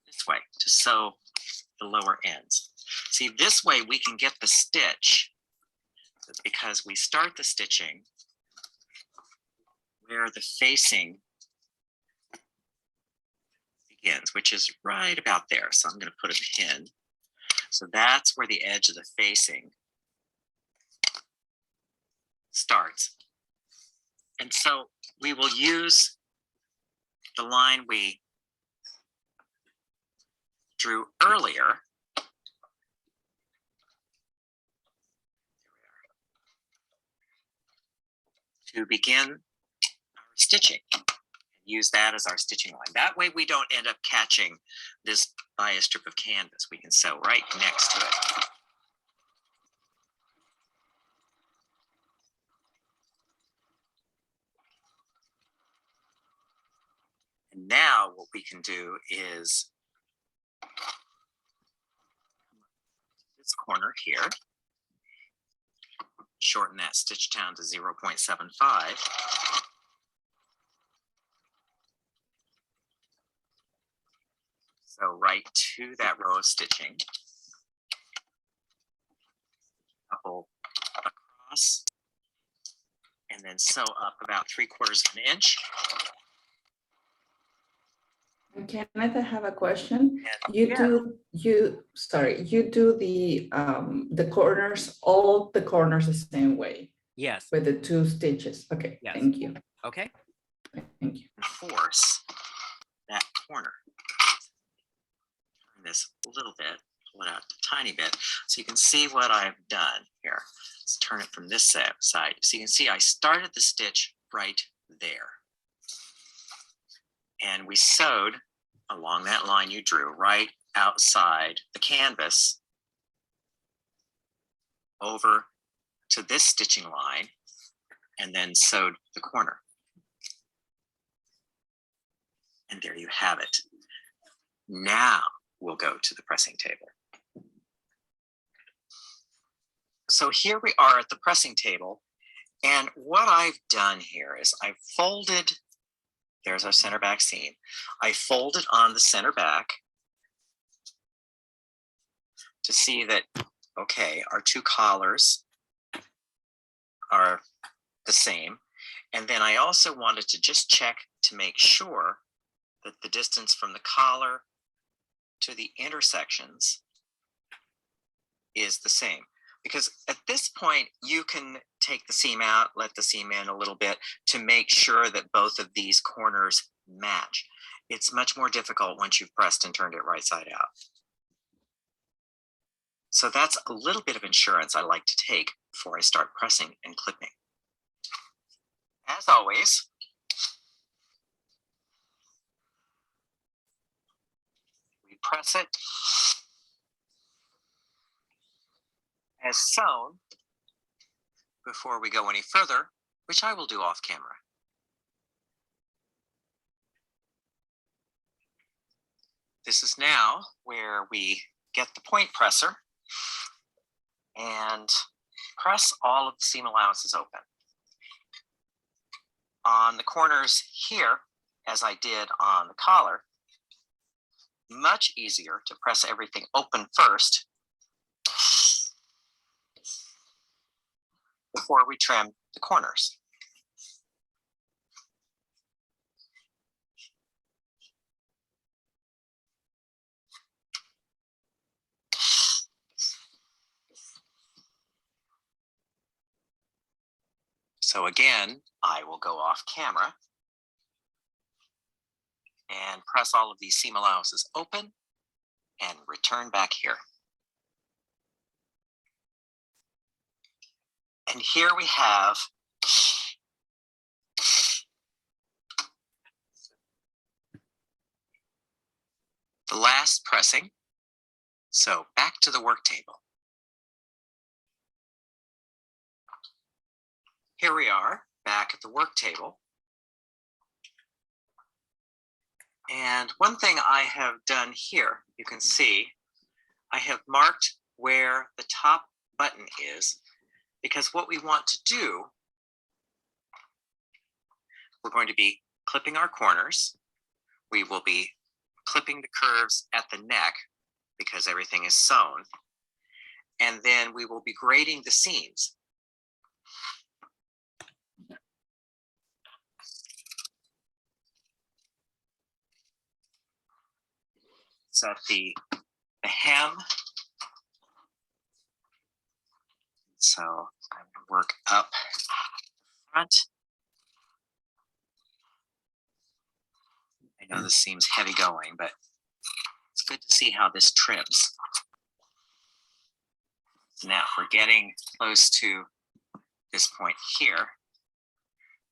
this way to sew the lower ends. See, this way we can get the stitch because we start the stitching where the facing begins, which is right about there. So I'm going to put a pin. So that's where the edge of the facing starts. And so we will use the line we drew earlier to begin our stitching. Use that as our stitching line. That way we don't end up catching this by a strip of canvas. We can sew right next to it. And now what we can do is this corner here, shorten that stitch down to 0.75. So right to that row of stitching, couple across, and then sew up about 3/4 of an inch. Kenneth, I have a question. And You do the corners, all the corners the same way Yes. with the 2 stitches. Okay, Yes. thank you. Okay. Thank you. force that corner. Turn this a little bit, pull it out a tiny bit, so you can see what I've done here. Let's turn it from this side. So you can see I started the stitch right there. And we sewed along that line you drew right outside the canvas over to this stitching line and then sewed the corner. And there you have it. Now we'll go to the pressing table. So here we are at the pressing table. And what I've done here is I've folded, there's our center back seam. I folded on the center back to see that, okay, our 2 collars are the same. And then I also wanted to just check to make sure that the distance from the collar to the intersections is the same. Because at this point, you can take the seam out, let the seam in a little bit to make sure that both of these corners match. It's much more difficult once you've pressed and turned it right side out. So that's a little bit of insurance I like to take before I start pressing and clipping. As always, we press it as sewn before we go any further, which I will do off camera. This is now where we get the point presser and press all of the seam allowances open. On the corners here, as I did on the collar, much easier to press everything open first before we trim the corners. So again, I will go off camera and press all of these seam allowances open and return back here. And here we have the last pressing. So back to the work table. Here we are back at the work table. And one thing I have done here, you can see, I have marked where the top button is, because what we want to do, we're going to be clipping our corners. We will be clipping the curves at the neck because everything is sewn. And then we will be grading the seams. Set the hem. So I'm going to work up front. I know this seems heavy going, but it's good to see how this trims. Now we're getting close to this point here.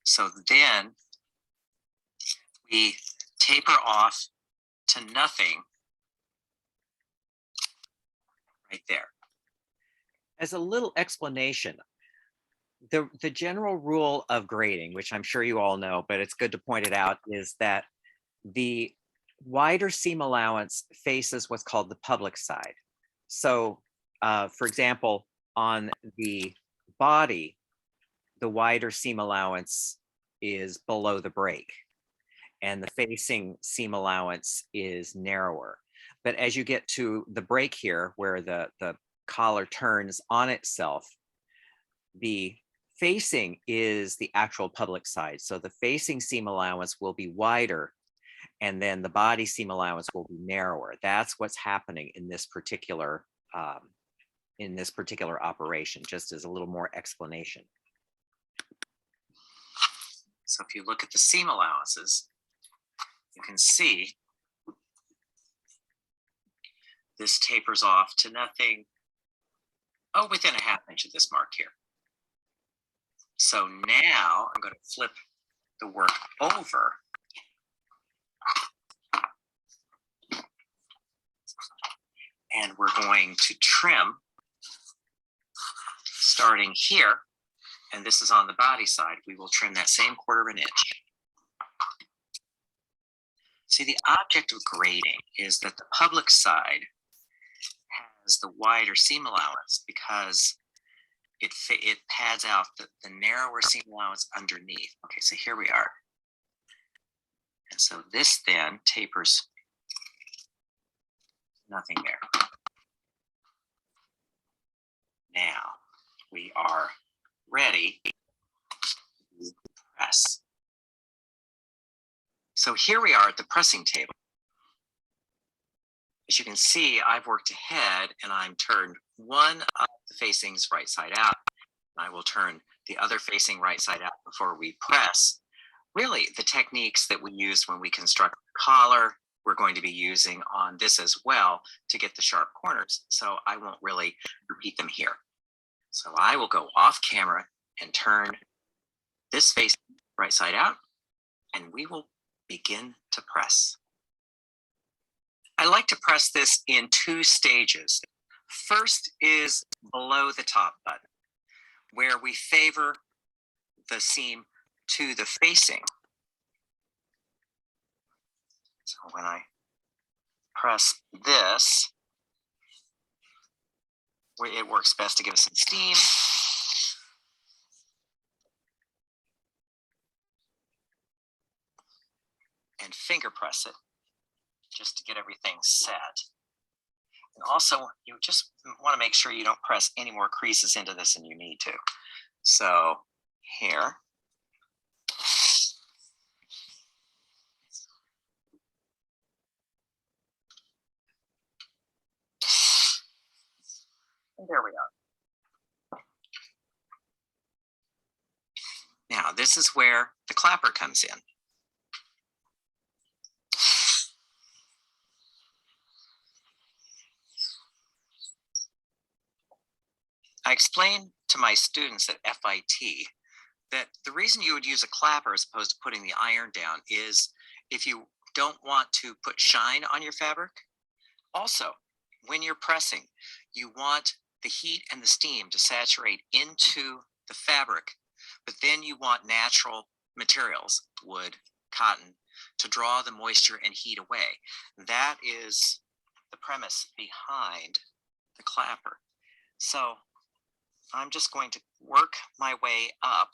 So then we taper off to nothing right there. As a little explanation, the general rule of grading, which I'm sure you all know, but it's good to point it out, is that the wider seam allowance faces what's called the public side. So, for example, on the body, the wider seam allowance is below the break, and the facing seam allowance is narrower. But as you get to the break here, where the collar turns on itself, the facing is the actual public side. So the facing seam allowance will be wider, and then the body seam allowance will be narrower. That's what's happening in this particular operation, just as a little more explanation. So if you look at the seam allowances, you can see this tapers off to nothing, within a ½ inch of this mark here. So now I'm going to flip the work over. And we're going to trim starting here. And this is on the body side. We will trim that same ¼ inch. See, the object of grading is that the public side has the wider seam allowance because it pads out the narrower seam allowance underneath. Okay, so here we are. And so this then tapers nothing there. Now we are ready to press. So here we are at the pressing table. As you can see, I've worked ahead and I'm turned one of the facings right side out. I will turn the other facing right side out before we press. Really, the techniques that we used when we construct the collar, we're going to be using on this as well to get the sharp corners. So I won't really repeat them here. So I will go off camera and turn this face right side out, and we will begin to press. I like to press this in 2 stages. First is below the top button, where we favor the seam to the facing. So when I press this, it works best to give us some steam. And finger press it just to get everything set. And also, you just want to make sure you don't press any more creases into this than you need to. So here. And there we are. Now, this is where the clapper comes in. I explain to my students at FIT that the reason you would use a clapper as opposed to putting the iron down is if you don't want to put shine on your fabric. Also, when you're pressing, you want the heat and the steam to saturate into the fabric, but then you want natural materials, wood, cotton, to draw the moisture and heat away. That is the premise behind the clapper. So I'm just going to work my way up.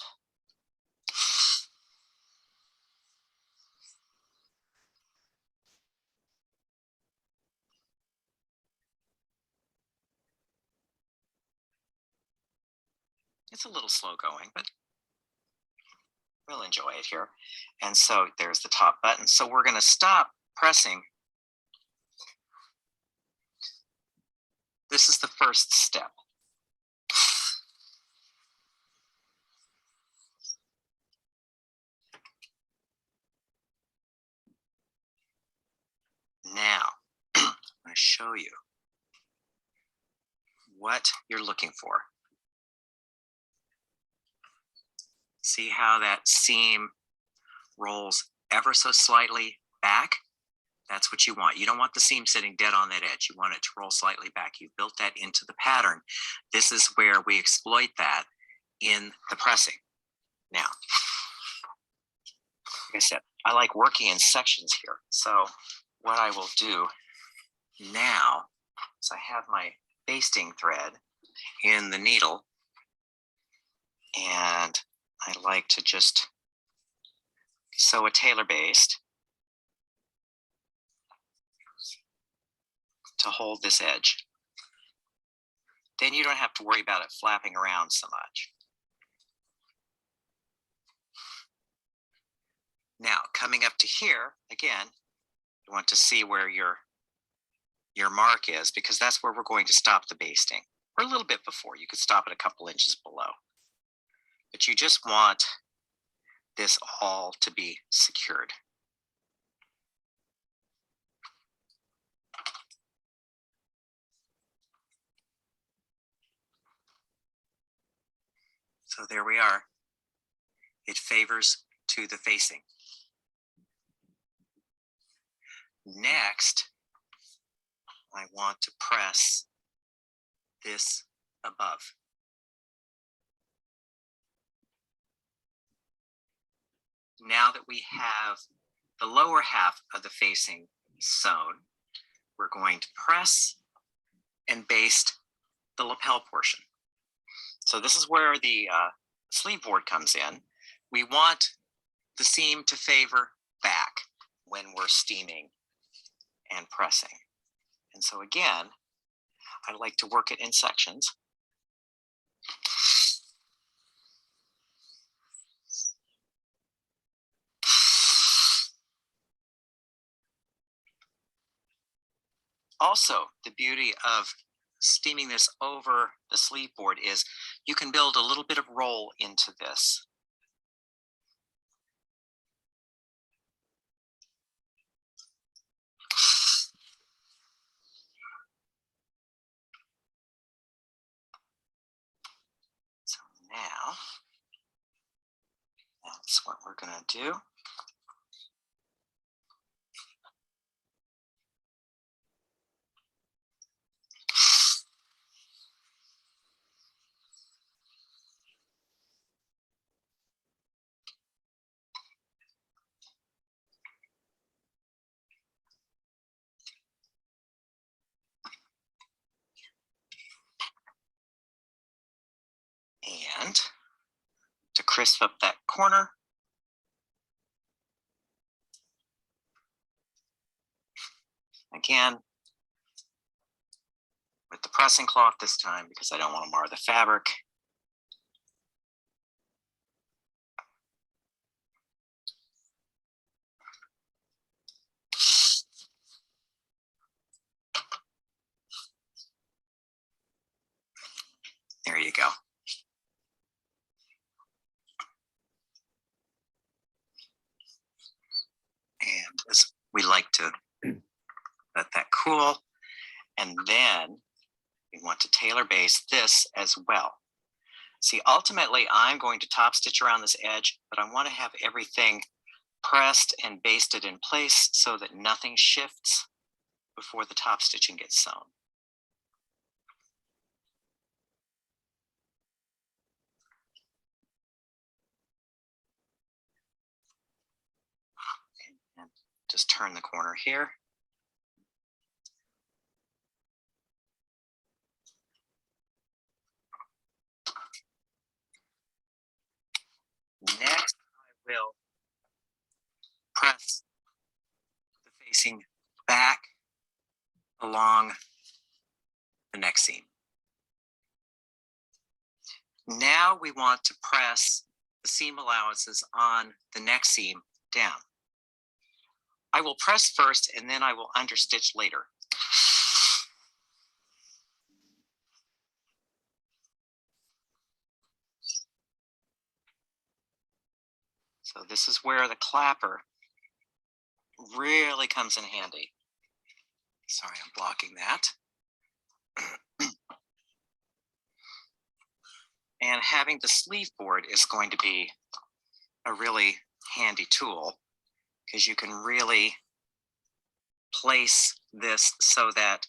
It's a little slow going, but we'll enjoy it here. And so there's the top button. So we're going to stop pressing. This is the first step. Now, I'm going to show you what you're looking for. See how that seam rolls ever so slightly back? That's what you want. You don't want the seam sitting dead on that edge. You want it to roll slightly back. You've built that into the pattern. This is where we exploit that in the pressing. Now, like I said, I like working in sections here. So what I will do now is I have my basting thread in the needle, and I like to just sew a tailor baste to hold this edge. Then you don't have to worry about it flapping around so much. Now, coming up to here, again, you want to see where your mark is, because that's where we're going to stop the basting, or a little bit before. You could stop it a couple inches below. But you just want this all to be secured. So there we are. It favors to the facing. Next, I want to press this above. Now that we have the lower half of the facing sewn, we're going to press and baste the lapel portion. So this is where the sleeve board comes in. We want the seam to favor back when we're steaming and pressing. And so again, I like to work it in sections. Also, the beauty of steaming this over the sleeve board is you can build a little bit of roll into this. So now, that's what we're going to do. And to crisp up that corner, again, with the pressing cloth this time, because I don't want to mar the fabric, we like to let that cool. And then we want to tailor base this as well. See, ultimately, I'm going to top stitch around this edge, but I want to have everything pressed and basted in place so that nothing shifts before the top stitching gets sewn. And just turn the corner here. Next, I will press the facing back along the neck seam. Now we want to press the seam allowances on the neck seam down. I will press first and then I will understitch later. So this is where the clapper really comes in handy. Sorry, I'm blocking that. And having the sleeve board is going to be a really handy tool because you can really place this so that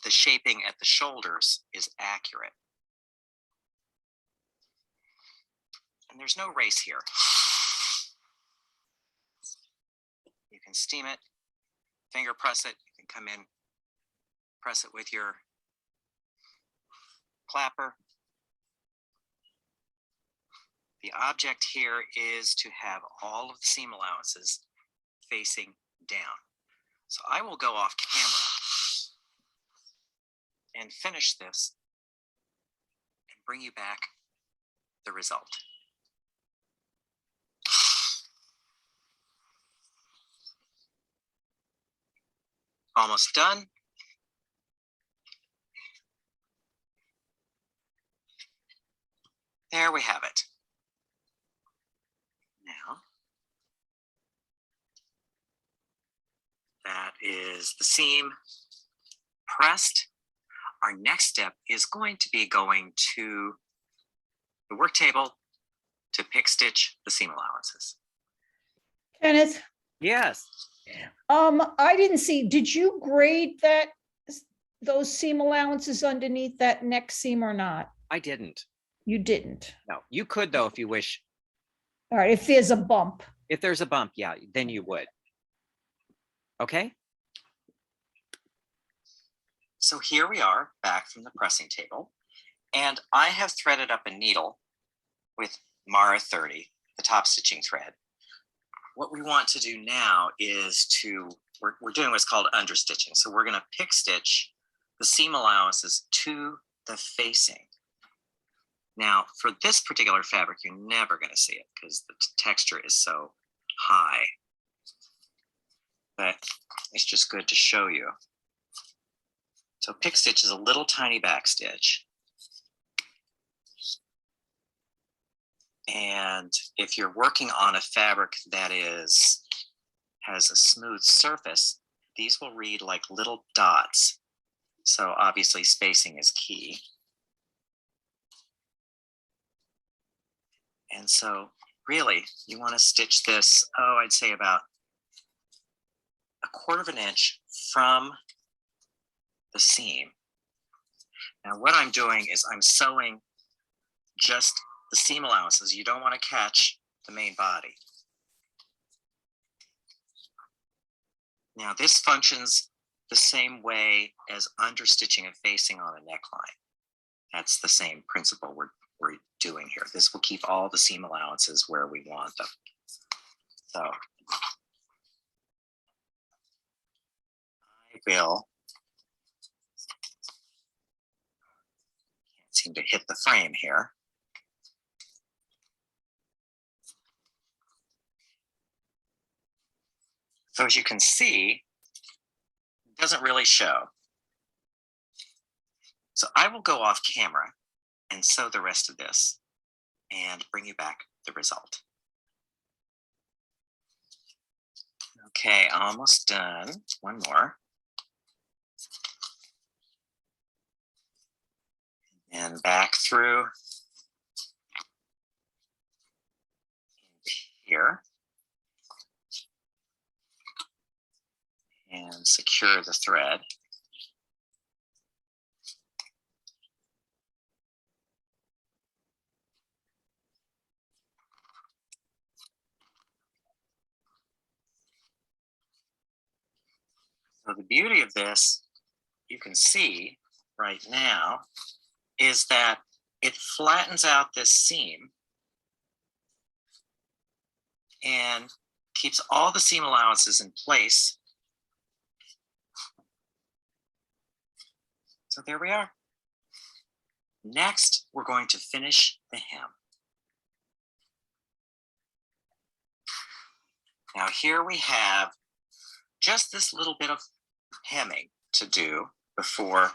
the shaping at the shoulders is accurate. And there's no race here. You can steam it, finger press it, you can come in, press it with your clapper. The object here is to have all of the seam allowances facing down. So I will go off camera and finish this and bring you back the result. Almost done. There we have it. Now, that is the seam pressed. Our next step is going to be going to the work table to pick stitch the seam allowances. Kenneth, Yes. I didn't see, did you grade those seam allowances underneath that neck seam or not? I didn't. You didn't. No, you could though if you wish. All right, if there's a bump. If there's a bump, yeah, then you would. Okay. So here we are back from the pressing table, and I have threaded up a needle with Mara 30, the top stitching thread. What we want to do now is we're doing what's called understitching. So we're going to pick stitch the seam allowances to the facing. Now, for this particular fabric, you're never going to see it because the texture is so high. But it's just good to show you. So pick stitch is a little tiny back stitch. And if you're working on a fabric that has a smooth surface, these will read like little dots. So obviously spacing is key. And so really you want to stitch this, I'd say about 1/4 of an inch from the seam. Now what I'm doing is I'm sewing just the seam allowances. You don't want to catch the main body. Now this functions the same way as understitching and facing on a neckline. That's the same principle we're doing here. This will keep all the seam allowances where we want them. So I will, can't seem to hit the frame here. So as you can see, it doesn't really show. So I will go off camera and sew the rest of this and bring you back the result. Okay, almost done. One more. And back through here. And secure the thread. So the beauty of this, you can see right now, is that it flattens out this seam and keeps all the seam allowances in place. So there we are. Next, we're going to finish the hem. Now here we have just this little bit of hemming to do before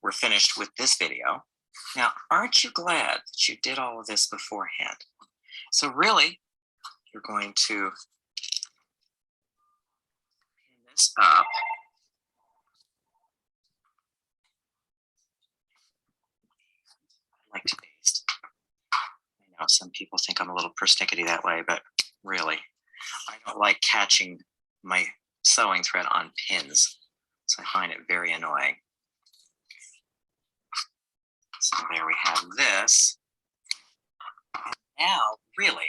we're finished with this video. Now, aren't you glad that you did all of this beforehand? So really, you're going to pin this up. I like to paste. I know some people think I'm a little persnickety that way, but really, I don't like catching my sewing thread on pins. So I find it very annoying. So there we have this. Now, really,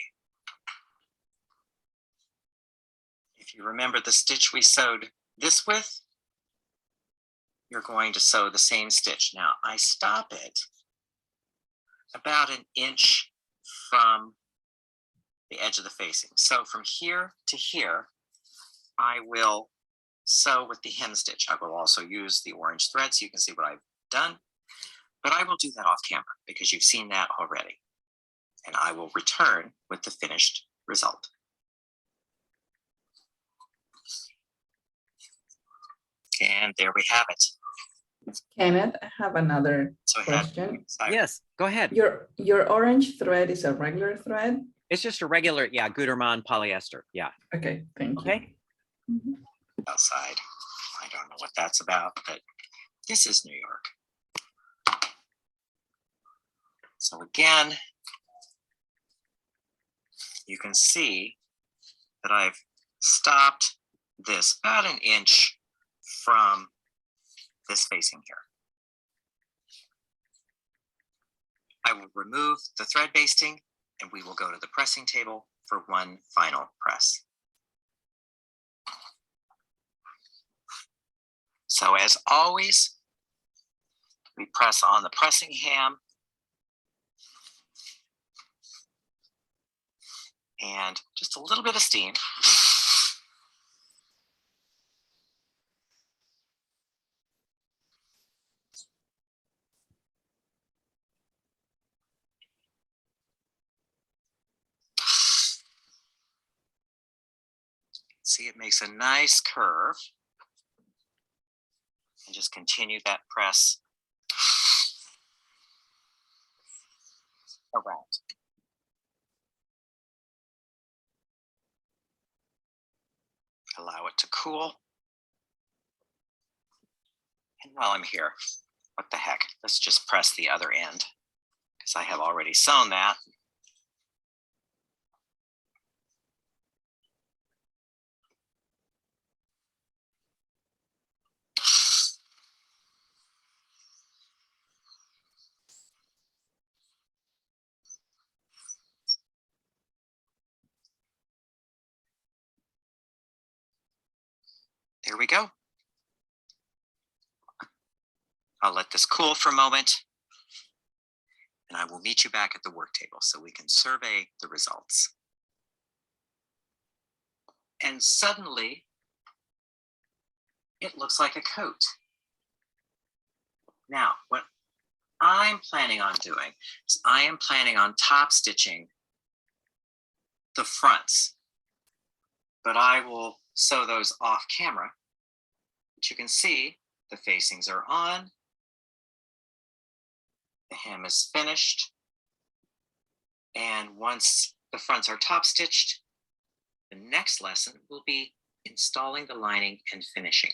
if you remember the stitch we sewed this with, you're going to sew the same stitch. Now, I stop it about an inch from the edge of the facing. So from here to here, I will sew with the hem stitch. I will also use the orange thread so you can see what I've done, but I will do that off camera because you've seen that already. And I will return with the finished result. And there we have it. Kenneth, I have another So question. Yes, go ahead. Your orange thread is a regular thread? It's just a regular, yeah, Gutermann polyester. Yeah. Okay, thank you. Okay. Mhm. Outside. I don't know what that's about, but this is New York. So again, you can see that I've stopped this about an inch from this facing here. I will remove the thread basting and we will go to the pressing table for one final press. So as always, we press on the pressing ham and just a little bit of steam. See, it makes a nice curve. And just continue that press around. Allow it to cool. And while I'm here, what the heck, let's just press the other end because I have already sewn that. There we go. I'll let this cool for a moment and I will meet you back at the work table so we can survey the results. And suddenly, it looks like a coat. Now, what I'm planning on doing is I am planning on top stitching the fronts, but I will sew those off camera. But you can see the facings are on. The hem is finished. And once the fronts are top stitched, the next lesson will be installing the lining and finishing.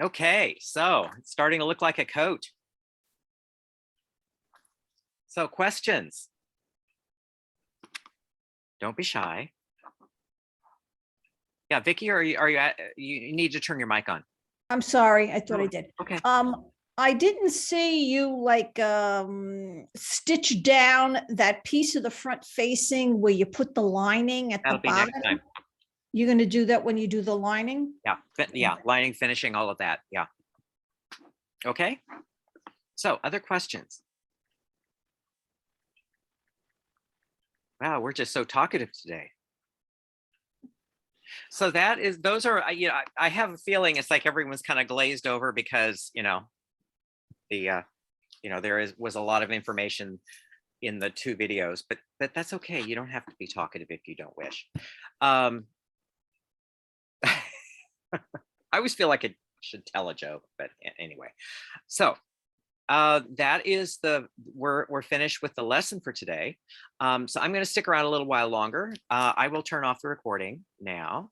Okay, so it's starting to look like a coat. So questions? Don't be shy. Yeah, Vicky, you need to turn your mic on. I'm sorry, I thought I did. Okay. I didn't see you like stitch down that piece of the front facing where you put the lining at That'll the be next bottom. time. You're gonna do that when you do the lining? Yeah, yeah, lining, finishing, all of that. Yeah. Okay. So other questions? Wow, we're just so talkative today. So those are, I have a feeling it's like everyone's kind of glazed over because, there was a lot of information in the 2 videos, but that's okay. You don't have to be talkative if you don't wish. I always feel like I should tell a joke, but anyway. So that is we're finished with the lesson for today. So I'm going to stick around a little while longer. I will turn off the recording now.